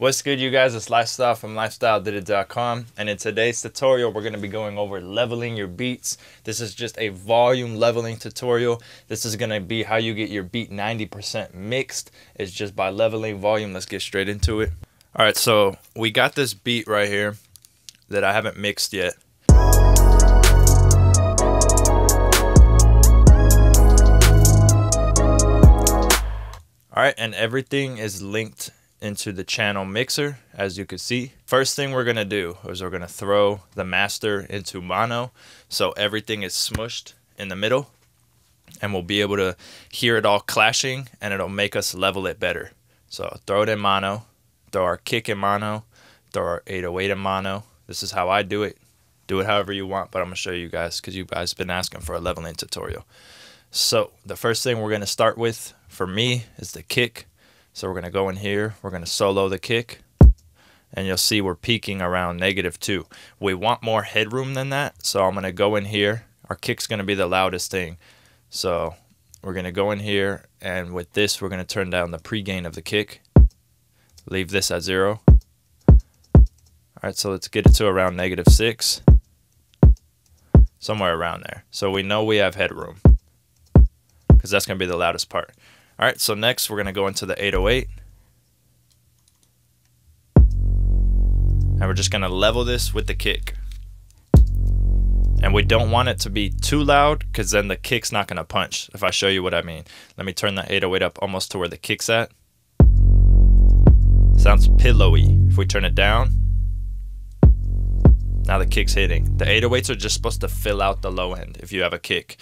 What's good, you guys? It's Lifestyle from LifeStyleDidIt.com, and in today's tutorial we're going to be going over leveling your beats. This is just a volume leveling tutorial. This is going to be how you get your beat 90% mixed. It's just by leveling volume. Let's get straight into it. Alright, so we got this beat right here that I haven't mixed yet. Alright, and everything is linked into the channel mixer, as you can see. First thing we're gonna do is we're gonna throw the master into mono, so everything is smushed in the middle, and we'll be able to hear it all clashing, and it'll make us level it better. So throw it in mono, throw our kick in mono, throw our 808 in mono. This is how I do it. Do it however you want, but I'm gonna show you guys because you guys have been asking for a leveling tutorial. So the first thing we're gonna start with for me is the kick. So we're going to go in here, we're going to solo the kick, and you'll see we're peaking around -2. We want more headroom than that, so I'm going to go in here. Our kick's going to be the loudest thing. So we're going to go in here, and with this, we're going to turn down the pre-gain of the kick. Leave this at 0. Alright, so let's get it to around -6. Somewhere around there. So we know we have headroom, because that's going to be the loudest part. Alright, so next we're going to go into the 808. And we're just going to level this with the kick. And we don't want it to be too loud, because then the kick's not going to punch, if I show you what I mean. Let me turn the 808 up almost to where the kick's at. Sounds pillowy. If we turn it down, now the kick's hitting. The 808s are just supposed to fill out the low end if you have a kick.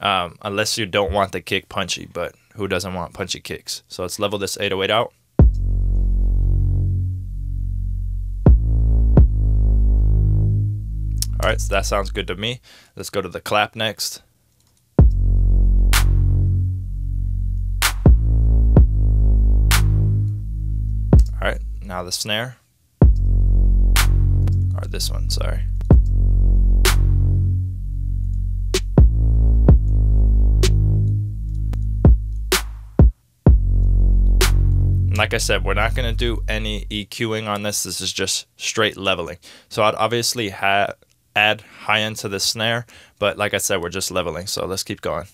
Unless you don't want the kick punchy, but who doesn't want punchy kicks? So let's level this 808 out. Alright, so that sounds good to me. Let's go to the clap next. Alright, now the snare. Or this one, sorry. Like I said, we're not going to do any EQing on this. This is just straight leveling. So I'd obviously add high end to the snare, but like I said, we're just leveling. So let's keep going.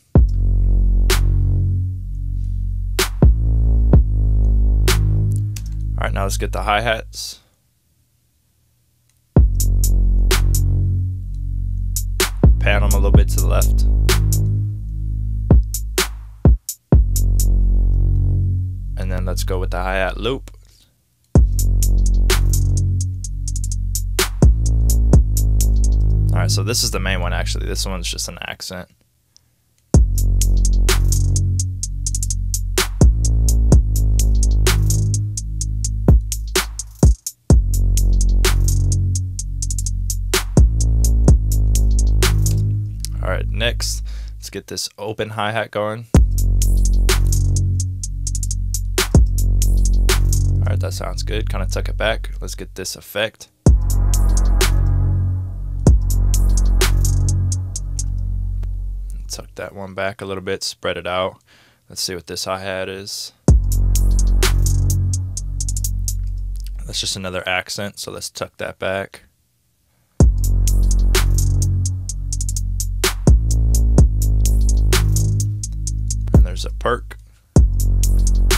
All right, now let's get the hi-hats. Pan them a little bit to the left. And then let's go with the hi-hat loop. Alright, so this is the main one actually. This one's just an accent. Alright, next, let's get this open hi-hat going. Alright, that sounds good. Kind of tuck it back. Let's get this effect. Tuck that one back a little bit, spread it out. Let's see what this hi-hat is. That's just another accent, so let's tuck that back. And there's a perk.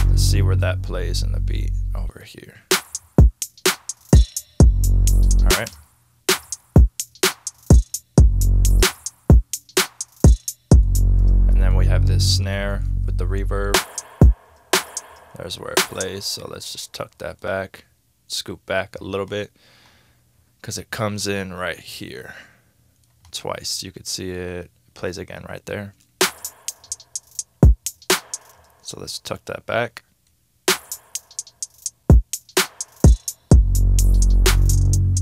Let's see where that plays in the beat over here. All right. And then we have this snare with the reverb. There's where it plays. So let's just tuck that back, scoop back a little bit, because it comes in right here twice. You could see it plays again right there. So let's tuck that back.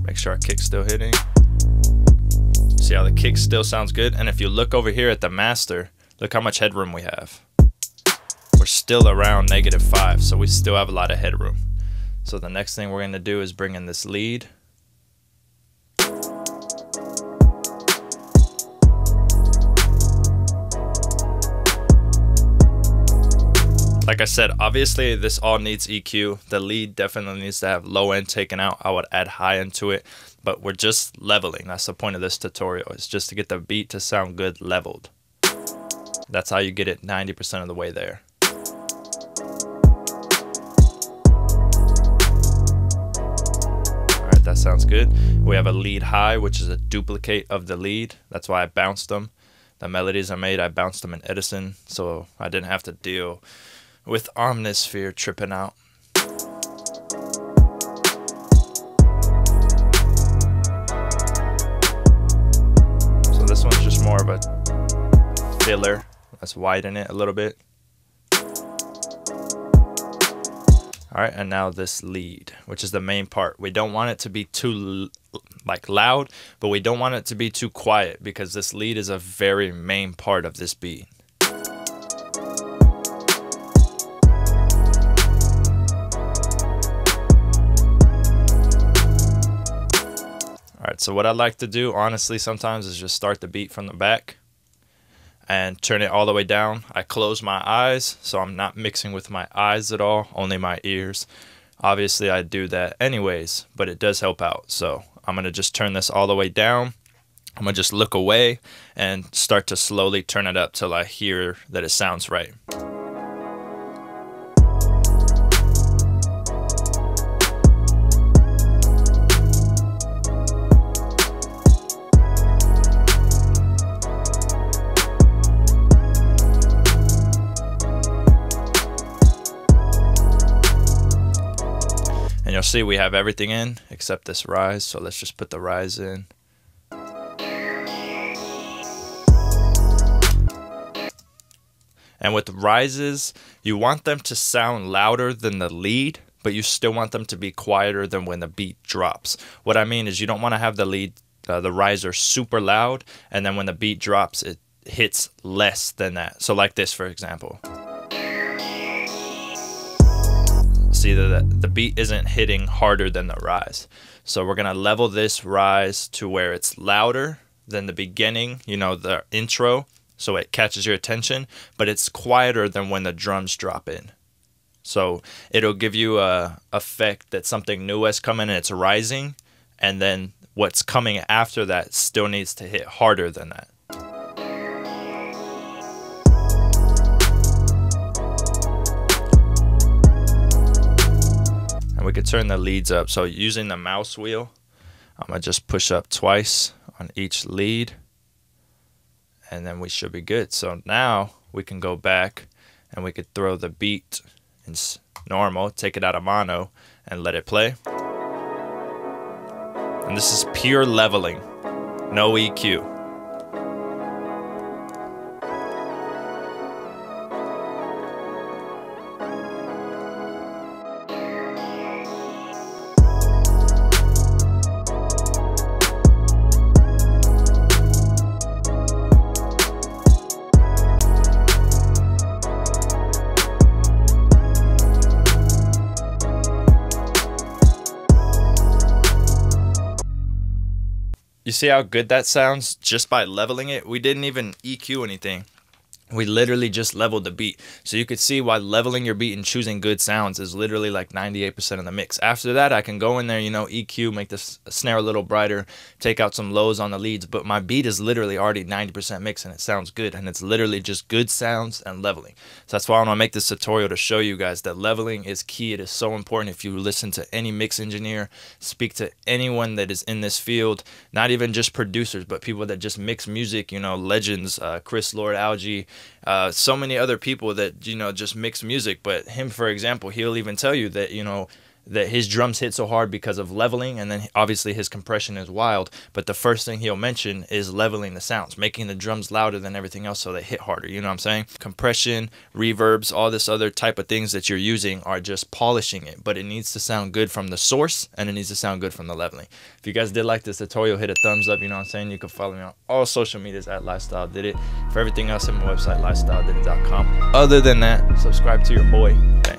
Make sure our kick's still hitting. See how the kick still sounds good? And if you look over here at the master, look how much headroom we have. We're still around -5, so we still have a lot of headroom. So the next thing we're going to do is bring in this lead. Like I said, obviously this all needs EQ. The lead definitely needs to have low end taken out. I would add high end to it, but we're just leveling. That's the point of this tutorial. It's just to get the beat to sound good leveled. That's how you get it 90% of the way there. All right, that sounds good. We have a lead high, which is a duplicate of the lead. That's why I bounced them. The melodies I made, I bounced them in Edison, so I didn't have to deal with Omnisphere tripping out. So this one's just more of a filler. Let's widen it a little bit. All right, and now this lead, which is the main part. We don't want it to be too like loud, but we don't want it to be too quiet because this lead is a very main part of this beat. All right, so what I like to do, honestly, sometimes is just start the beat from the back and turn it all the way down. I close my eyes, so I'm not mixing with my eyes at all, only my ears. Obviously, I do that anyways, but it does help out. So I'm gonna just turn this all the way down. I'm gonna just look away and start to slowly turn it up till I hear that it sounds right. And you'll see we have everything in except this rise, so let's just put the rise in. And with rises, you want them to sound louder than the lead, but you still want them to be quieter than when the beat drops. What I mean is you don't want to have the lead, the riser super loud, and then when the beat drops, it hits less than that. So like this, for example. See that the beat isn't hitting harder than the rise. So we're gonna level this rise to where it's louder than the beginning, you know, the intro, so it catches your attention, but it's quieter than when the drums drop in. So it'll give you a effect that something new has come in and it's rising, and then what's coming after that still needs to hit harder than that. We could turn the leads up. So using the mouse wheel, I'm gonna just push up twice on each lead, and then we should be good. So now we can go back and we could throw the beat in normal, take it out of mono, and let it play. And this is pure leveling, no EQ. You see how good that sounds just by leveling it? We didn't even EQ anything. We literally just leveled the beat. So you could see why leveling your beat and choosing good sounds is literally like 98% of the mix. After that, I can go in there, you know, EQ, make this snare a little brighter, take out some lows on the leads, but my beat is literally already 90% mix and it sounds good, and it's literally just good sounds and leveling. So that's why I want to make this tutorial to show you guys that leveling is key. It is so important. If you listen to any mix engineer, speak to anyone that is in this field, not even just producers, but people that just mix music, you know, legends, Chris Lord Algae, so many other people that, you know, just mix music. But him, for example, he'll even tell you that, you know, that his drums hit so hard because of leveling, and then obviously his compression is wild, but the first thing he'll mention is leveling the sounds, making the drums louder than everything else so they hit harder. You know what I'm saying? Compression, reverbs, all this other type of things that you're using are just polishing it, but it needs to sound good from the source, and it needs to sound good from the leveling. If you guys did like this tutorial, hit a thumbs up. You know what I'm saying? You can follow me on all social medias at LifeStyleDidIt. For everything else, hit my website, LifeStyleDidIt.com. Other than that, subscribe to your boy. Thanks.